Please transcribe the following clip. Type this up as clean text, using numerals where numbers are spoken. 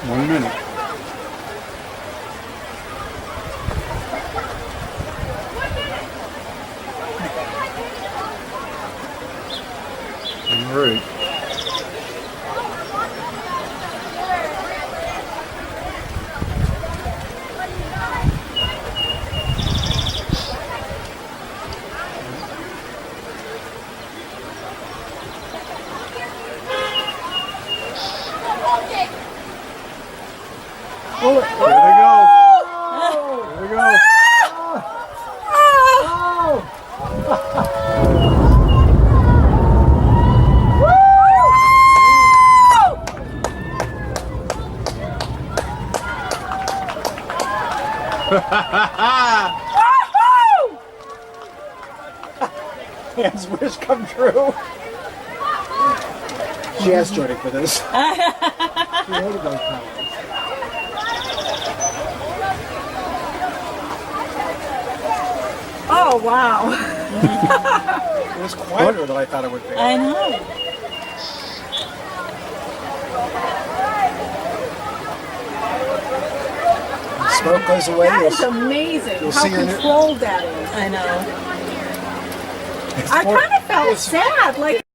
1 minute. All right. Here they go. Here we go. Anne's wish come true. She has joining for this. She hated those powers. Oh, wow. It was quieter than I thought it would be. I know. Smoke goes away. That is amazing you'll how see your new- controlled that is. I know. It's I for- kind of felt sad, like